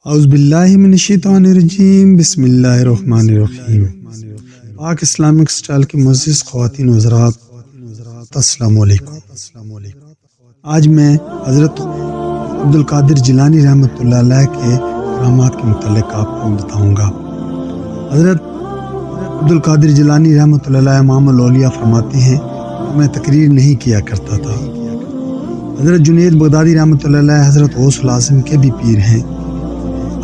اعوذ باللہ من الشیطان الرجیم، بسم اللہ الرحمن الرحیم۔ پاک اسلامک اسٹائل کی معزز خواتین و حضرات، السلام علیکم۔ آج میں حضرت عبد القادر جیلانی رحمۃ اللہ علیہ کے کرامات کے متعلق آپ کو بتاؤں گا۔ حضرت عبد القادر جیلانی رحمۃ اللہ علیہ امام الاولیاء فرماتے ہیں کہ میں تقریر نہیں کیا کرتا تھا۔ حضرت جنید بغدادی رحمۃ اللہ علیہ حضرت غوث العظم کے بھی پیر ہیں۔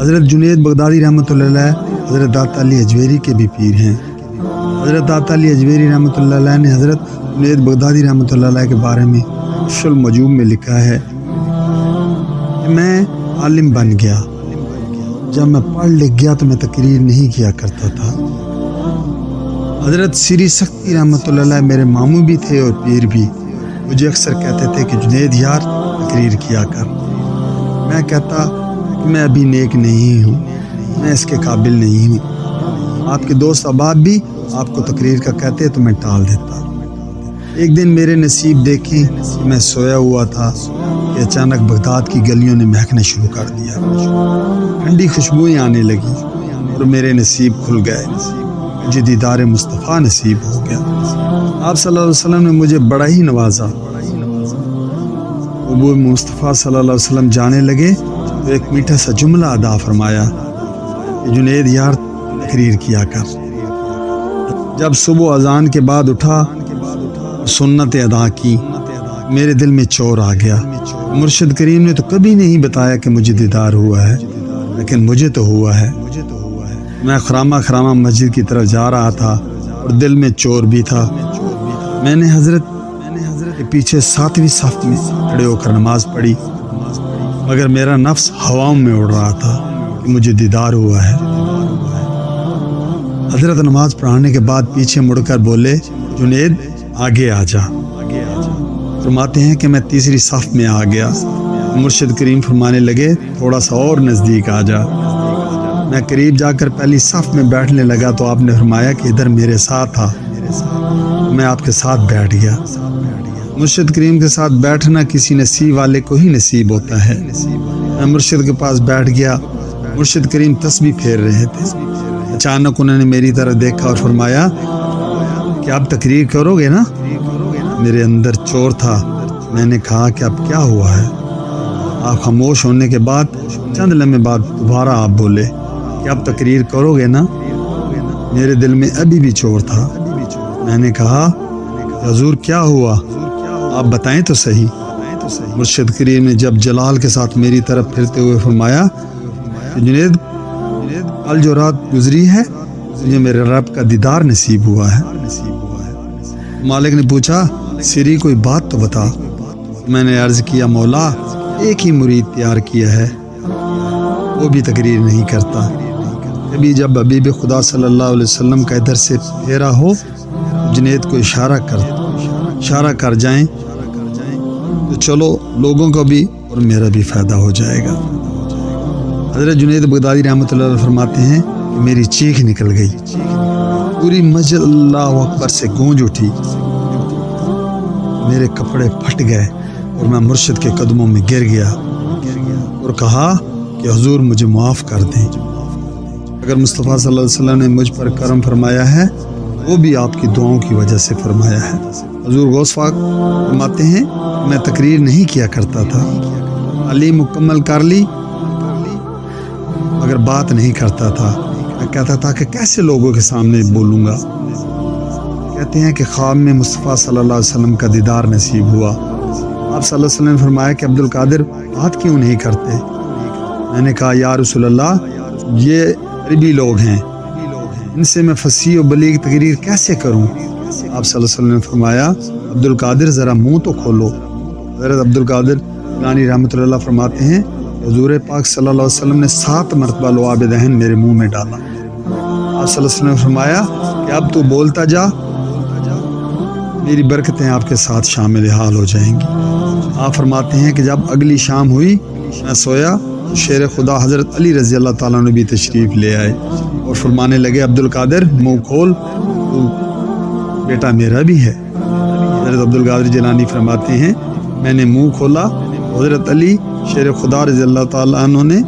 حضرت جنید بغدادی رحمۃ اللہ علیہ حضرت داتا علی اجویری کے بھی پیر ہیں۔ حضرت داتا علی اجویری رحمۃ اللہ علیہ نے حضرت جنید بغدادی رحمۃ اللہ علیہ کے بارے میں کشف المجوب میں لکھا ہے کہ میں عالم بن گیا، جب میں پڑھ لکھ گیا تو میں تقریر نہیں کیا کرتا تھا۔ حضرت سری سختی رحمۃ اللہ علیہ میرے ماموں بھی تھے اور پیر بھی، مجھے اکثر کہتے تھے کہ جنید یار تقریر کیا کر۔ میں کہتا کہ میں ابھی نیک نہیں ہوں، میں اس کے قابل نہیں ہوں۔ آپ کے دوست احباب بھی آپ کو تقریر کا کہتے تو میں ٹال دیتا۔ ایک دن میرے نصیب دیکھیں کہ میں سویا ہوا تھا کہ اچانک بغداد کی گلیوں نے مہکنا شروع کر دیا، ٹھنڈی خوشبوئیں آنے لگی اور میرے نصیب کھل گئے، مجھے دیدار مصطفیٰ نصیب ہو گیا۔ آپ صلی اللہ علیہ وسلم نے مجھے بڑا ہی نوازا۔ ابو مصطفیٰ صلی اللہ علیہ وسلم جانے لگے تو ایک میٹھا سا جملہ ادا فرمایا کہ جنید یار تقریر کیا کر۔ جب صبح اذان کے بعد اٹھا سنت ادا کی، میرے دل میں چور آ گیا۔ مرشد کریم نے تو کبھی نہیں بتایا کہ مجھے دیدار ہوا ہے، لیکن مجھے تو ہوا ہے۔ میں خرامہ مسجد کی طرف جا رہا تھا اور دل میں چور بھی تھا۔ میں نے حضرت کے پیچھے 7ویں صف میں کھڑے ہو کر نماز پڑھی، مگر میرا نفس ہواؤں میں اڑ رہا تھا کہ مجھے دیدار ہوا ہے۔ حضرت نماز پڑھانے کے بعد پیچھے مڑ کر بولے، جنید آگے آ جا۔ فرماتے ہیں کہ میں 3ری صف میں آ گیا۔ مرشد کریم فرمانے لگے، تھوڑا سا اور نزدیک آ جا۔ میں قریب جا کر پہلی صف میں بیٹھنے لگا تو آپ نے فرمایا کہ ادھر میرے ساتھ آ۔ میں آپ کے ساتھ بیٹھ گیا۔ مرشد کریم کے ساتھ بیٹھنا کسی نصیب والے کو ہی نصیب ہوتا ہے۔ میں مرشد کے پاس بیٹھ گیا۔ مرشد کریم تسبیح پھیر رہے تھے۔ اچانک انہوں نے میری طرف دیکھا اور فرمایا کہ آپ تقریر کرو گے نا؟ میرے اندر چور تھا۔ میں نے کہا کہ اب کیا ہوا ہے؟ آپ خاموش ہونے کے بعد چند لمحے بعد دوبارہ آپ بولے کہ آپ تقریر کرو گے نا؟ میرے دل میں ابھی بھی چور تھا۔ میں نے کہا حضور کیا ہوا؟ آپ بتائیں تو صحیح۔ مرشد کریم نے جب جلال کے ساتھ میری طرف پھرتے ہوئے فرمایا کہ جنید کل جو رات گزری ہے مجھے میرے رب کا دیدار نصیب ہوا ہے۔ مالک نے پوچھا، سری کوئی بات تو بتا۔ میں نے عرض کیا، مولا ایک ہی مرید تیار کیا ہے، وہ بھی تقریر نہیں کرتا۔ کبھی جب حبیب خدا صلی اللہ علیہ وسلم کا ادھر سے پھیرا ہو جنید کو اشارہ کر جائیں تو چلو لوگوں کو بھی اور میرا بھی فائدہ ہو جائے گا۔ حضرت جنید بغدادی رحمۃ اللہ علیہ فرماتے ہیں کہ میری چیخ نکل گئی، پوری مسجد اللہ اکبر سے گونج اٹھی، میرے کپڑے پھٹ گئے اور میں مرشد کے قدموں میں گر گیا اور کہا کہ حضور مجھے معاف کر دیں۔ اگر مصطفیٰ صلی اللہ علیہ وسلم نے مجھ پر کرم فرمایا ہے، وہ بھی آپ کی دعاؤں کی وجہ سے فرمایا ہے۔ حضور غوث پاک فرماتے ہیں میں تقریر نہیں کیا کرتا تھا، علی مکمل کر لی مگر بات نہیں کرتا تھا۔ میں کہتا تھا کہ کیسے لوگوں کے سامنے بولوں گا۔ کہتے ہیں کہ خواب میں مصطفیٰ صلی اللہ علیہ وسلم کا دیدار نصیب ہوا۔ آپ صلی اللہ علیہ وسلم نے فرمایا کہ عبد القادر بات کیوں نہیں کرتے؟ میں نے کہا یا رسول اللہ یہ عربی لوگ ہیں، ان سے میں فصیح و بلیغ تقریر کیسے کروں؟ آپ صلی اللہ علیہ وسلم نے فرمایا عبد القادر ذرا منہ تو کھولو۔ حضرت عبد القادر جیلانی رحمۃ اللہ فرماتے ہیں حضور پاک صلی اللہ علیہ وسلم نے 7 مرتبہ لعاب دہن میرے منہ میں ڈالا۔ آپ صلی اللہ علیہ وسلم نے فرمایا کہ اب تو بولتا جا، میری برکتیں آپ کے ساتھ شامل حال ہو جائیں گی۔ آپ فرماتے ہیں کہ جب اگلی شام ہوئی میں سویا تو شیر خدا حضرت علی رضی اللہ تعالیٰ نے بھی تشریف لے آئے اور فرمانے لگے عبد القادر منہ کھول، تو بیٹا میرا بھی ہے۔ حضرت عبد القادر جیلانی فرماتے ہیں میں نے منہ کھولا، حضرت علی شیر خدا رضی اللہ تعالیٰ عنہ نے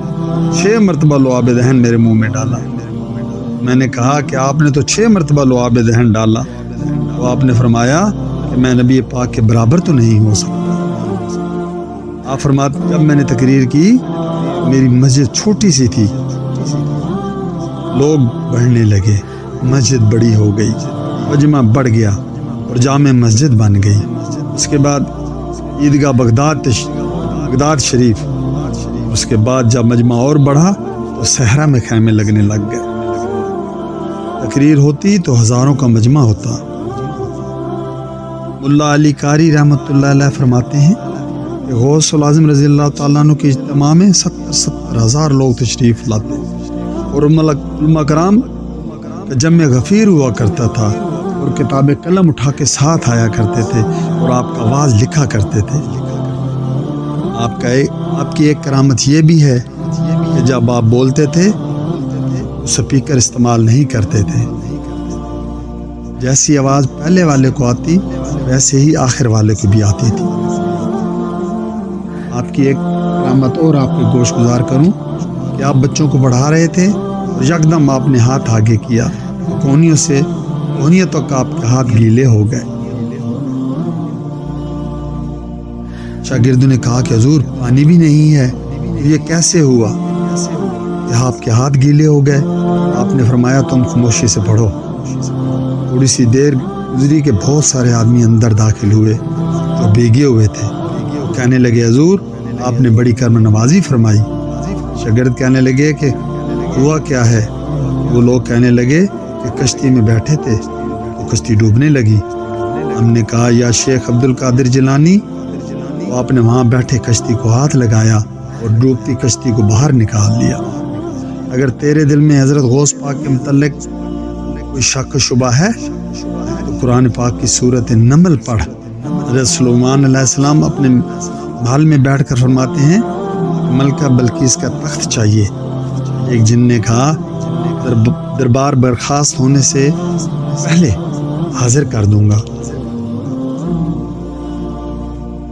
6 مرتبہ لعاب دہن میرے منہ میں ڈالا۔ میں نے کہا کہ آپ نے تو 6 مرتبہ لعاب دہن ڈالا، تو آپ نے فرمایا کہ میں نبی پاک کے برابر تو نہیں ہو سکتا۔ آپ فرماتے جب میں نے تقریر کی میری مسجد چھوٹی سی تھی، لوگ بڑھنے لگے، مسجد بڑی ہو گئی، مجمع بڑھ گیا اور جامع مسجد بن گئی۔ اس کے بعد عیدگاہ بغداد شریف، اس کے بعد جب مجمع اور بڑھا تو صحرا میں خیمے لگنے لگ گئے۔ تقریر ہوتی تو ہزاروں کا مجمع ہوتا۔ ملا علی قاری رحمۃ اللہ علیہ فرماتے ہیں کہ غوث العظم رضی اللہ تعالیٰ عنہ کے اجتماع میں 70,000 لوگ تشریف لاتے اور علماء کرام کا جمع غفیر ہوا کرتا تھا اور کتاب قلم اٹھا کے ساتھ آیا کرتے تھے اور آپ کا واز لکھا کرتے تھے۔ آپ کی ایک کرامت یہ بھی ہے کہ جب آپ بولتے تھے تو سپیکر استعمال نہیں کرتے تھے، جیسی آواز پہلے والے کو آتی ویسے ہی آخر والے کو بھی آتی تھی۔ آپ کی ایک کرامت اور آپ کے گوش گزار کروں کہ آپ بچوں کو پڑھا رہے تھے اور یکدم آپ نے ہاتھ آگے کیا، کونیوں تک آپ کے ہاتھ گیلے ہو گئے۔ شاگردوں نے کہا کہ حضور پانی بھی نہیں ہے، یہ کیسے ہوا کہ آپ کے ہاتھ گیلے ہو گئے؟ آپ نے فرمایا تم خاموشی سے پڑھو۔ تھوڑی سی دیر گزری کہ بہت سارے آدمی اندر داخل ہوئے جو بھیگے ہوئے تھے، کہنے لگے حضور آپ نے بڑی کرم نوازی فرمائی۔ شاگرد کہنے لگے کہ ہوا کیا ہے؟ وہ لوگ کہنے لگے کہ کشتی میں بیٹھے تھے تو کشتی ڈوبنے لگی۔ ہم نے کہا یا شیخ عبد القادر جیلانی، تو آپ نے وہاں بیٹھے کشتی کو ہاتھ لگایا اور ڈوبتی کشتی کو باہر نکال لیا۔ اگر تیرے دل میں حضرت غوث پاک کے متعلق کوئی شک و شبہ ہے تو قرآن پاک کی سورۃ نمل پڑھ۔ حضرت سلیمان علیہ السلام اپنے محل میں بیٹھ کر فرماتے ہیں ملکہ بلقیس کا تخت چاہیے۔ ایک جن نے کہا دربار برخاست ہونے سے پہلے حاضر کر دوں گا۔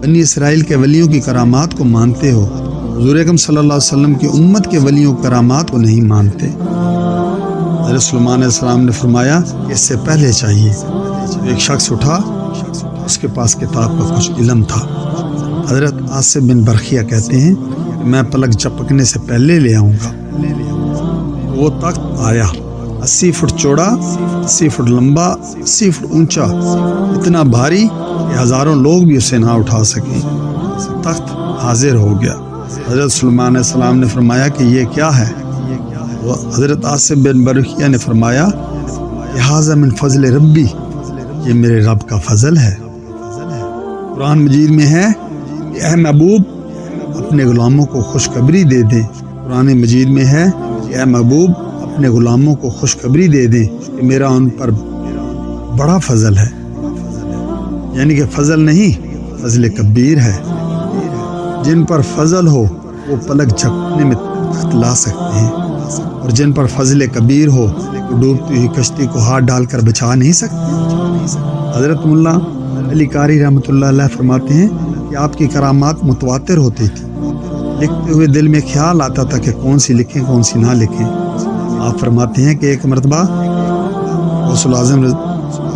بنی اسرائیل کے ولیوں کی کرامات کو مانتے ہو، حضور اکرم صلی اللہ علیہ وسلم کی امت کے ولیوں کی کرامات کو نہیں مانتے۔ حضرت سلیمان علیہ السلام نے فرمایا کہ اس سے پہلے چاہیے۔ ایک شخص اٹھا، اس کے پاس کتاب کا کچھ علم تھا۔ حضرت آصف بن برخیہ کہتے ہیں کہ میں پلک جھپکنے سے پہلے لے آؤں گا۔ وہ تخت آیا، 80 فٹ چوڑا، 80 فٹ لمبا، 80 فٹ اونچا، اتنا بھاری کہ ہزاروں لوگ بھی اسے نہ اٹھا سکیں۔ تخت حاضر ہو گیا۔ حضرت سلیمان علیہ السلام نے فرمایا کہ یہ کیا ہے؟ حضرت آصف بن برخیہ نے فرمایا ھذا من فضل ربی، یہ میرے رب کا فضل ہے۔ قرآن مجید میں ہے کہ اے محبوب اپنے غلاموں کو خوشخبری دے دیں۔ قرآن مجید میں ہے کہ اے محبوب اپنے غلاموں کو خوشخبری دے دیں کہ میرا ان پر بڑا فضل ہے، یعنی کہ فضل نہیں، فضل کبیر ہے۔ جن پر فضل ہو وہ پلک جھپکنے میں تخت لا سکتے ہیں، اور جن پر فضل کبیر ہو وہ ڈوبتی ہوئی کشتی کو ہاتھ ڈال کر بچا نہیں سکتے۔ حضرت ملا علی قاری رحمۃ اللہ علیہ فرماتے ہیں کہ آپ کی کرامات متواتر ہوتی تھی، لکھتے ہوئے دل میں خیال آتا تھا کہ کون سی لکھیں کون سی نہ لکھیں۔ آپ فرماتے ہیں کہ ایک مرتبہ غوث العظم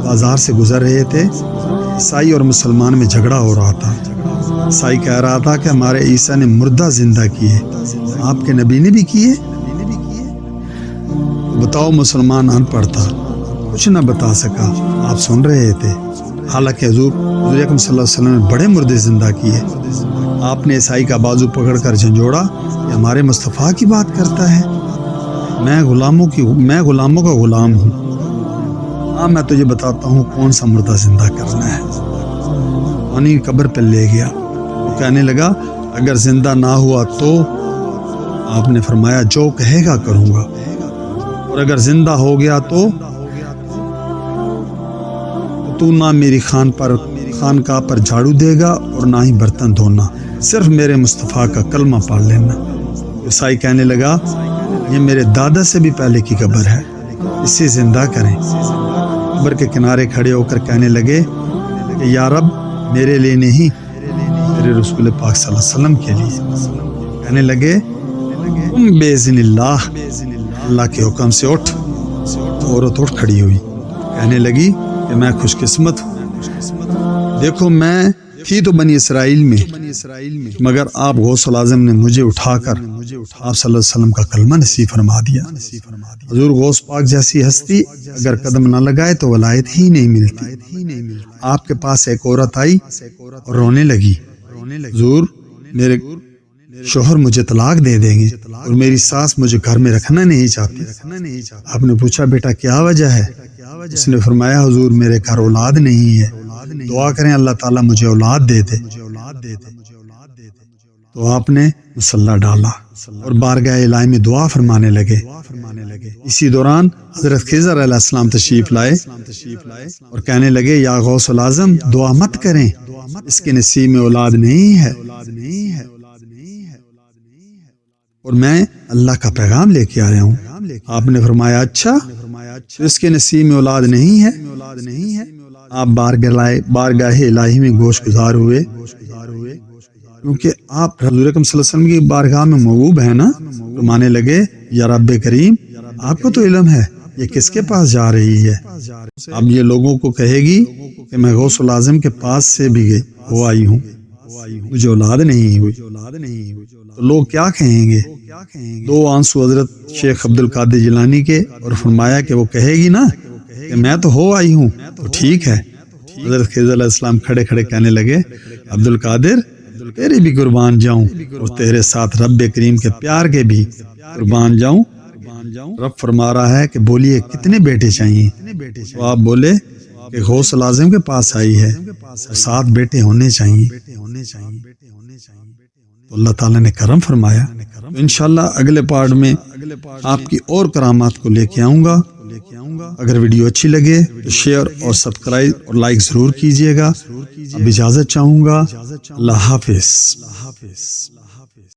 بازار سے گزر رہے تھے، عیسائی اور مسلمان میں جھگڑا ہو رہا تھا۔ عیسائی کہہ رہا تھا کہ ہمارے عیسیٰ نے مردہ زندہ کیے، آپ کے نبی نے بھی کیے؟ بتاؤ مسلمان ان پڑھ تھا، کچھ نہ بتا سکا۔ آپ سن رہے تھے، حالانکہ حضور اکرم صلی اللہ علیہ وسلم نے بڑے مردے زندہ کیے۔ آپ نے عیسائی کا بازو پکڑ کر جھنجھوڑا کہ ہمارے مصطفیٰ کی بات کرتا ہے، میں غلاموں کا غلام ہوں۔ ہاں میں تجھے بتاتا ہوں کون سا مردہ زندہ کرنا ہے۔ پانی قبر پہ لے گیا، وہ کہنے لگا اگر زندہ نہ ہوا تو؟ آپ نے فرمایا جو کہے گا کروں گا، اور اگر زندہ ہو گیا تو تو نہ میری خانقاہ پر جھاڑو دے گا اور نہ ہی برتن دھونا، صرف میرے مصطفیٰ کا کلمہ پڑھ لینا۔ عیسائی کہنے لگا یہ میرے دادا سے بھی پہلے کی قبر ہے، اسے زندہ کریں۔ قبر کے کنارے کھڑے ہو کر کہنے لگے کہ یا رب میرے لیے نہیں، میرے رسول پاک صلی اللہ علیہ وسلم کے لیے۔ کہنے لگے تم باذن اللہ کے حکم سے اٹھ۔ عورت اٹھ کھڑی ہوئی، کہنے لگی کہ میں خوش قسمت ہوں، دیکھو میں تھی تو بنی اسرائیل میں، مگر آپ غوث العظم نے مجھے اٹھا کر آپ صلی اللہ علیہ وسلم کا کلمہ نصیب فرما دیا۔ حضور غوث پاک جیسی ہستی اگر قدم نہ لگائے تو ولایت ہی نہیں ملتی۔ آپ کے پاس ایک عورت آئی اور رونے لگی، حضور میرے شوہر مجھے طلاق دے دیں گے اور میری ساس مجھے گھر میں رکھنا نہیں چاہتی۔ آپ نے پوچھا بیٹا کیا وجہ ہے؟ اس نے فرمایا حضور میرے گھر اولاد نہیں ہے، دعا کریں اللہ تعالیٰ مجھے اولاد دے دے۔ تو آپ نے مصلی ڈالا اور بارگاہ الہی میں دعا فرمانے لگے۔ اسی دوران حضرت خضر علیہ السلام تشریف لائے اور کہنے لگے یا غوث العظم دعا مت کریں، اس کے نصیب میں اولاد نہیں ہے اور میں اللہ کا پیغام لے کے آیا ہوں۔ آپ نے فرمایا اچھا، اس کے نصیب میں اولاد نہیں ہے۔ آپ بارگاہ الہی میں گوش گزار ہوئے، کیونکہ آپ حضور اکرم صلی اللہ علیہ وسلم کی بارگاہ میں محبوب ہیں نا۔ فرمانے لگے یا رب کریم آپ کو تو علم ہے یہ کس کے پاس جا رہی ہے، اب یہ لوگوں کو کہے گی کہ میں غوث العظم کے پاس سے بھی ہو آئی ہوں، مجھے اولاد نہیں ہوئی، تو لوگ کیا کہیں گے؟ دو آنسو حضرت شیخ عبد القادر جیلانی کے، اور فرمایا کہ وہ کہے گی نا کہ میں تو ہو آئی ہوں تو ٹھیک ہے۔ حضرت خضر علیہ السلام کھڑے کھڑے کہنے لگے عبد القادر تیرے بھی قربان جاؤں اور تیرے ساتھ رب کریم کے پیار کے بھی قربان جاؤں۔ رب فرما رہا ہے کہ بولیے کتنے بیٹے چاہیے؟ تو آپ بولے کہ غوث العظم کے پاس آئی ہے اور 7 بیٹے ہونے چاہیے۔ تو اللہ تعالیٰ نے کرم فرمایا۔ تو انشاءاللہ اگلے پارٹ میں آپ کی اور کرامات کو لے کے آؤں گا۔ اگر ویڈیو اچھی لگے تو شیئر اور سبسکرائب اور لائک ضرور کیجیے گا۔ اب اجازت چاہوں گا، اللہ حافظ۔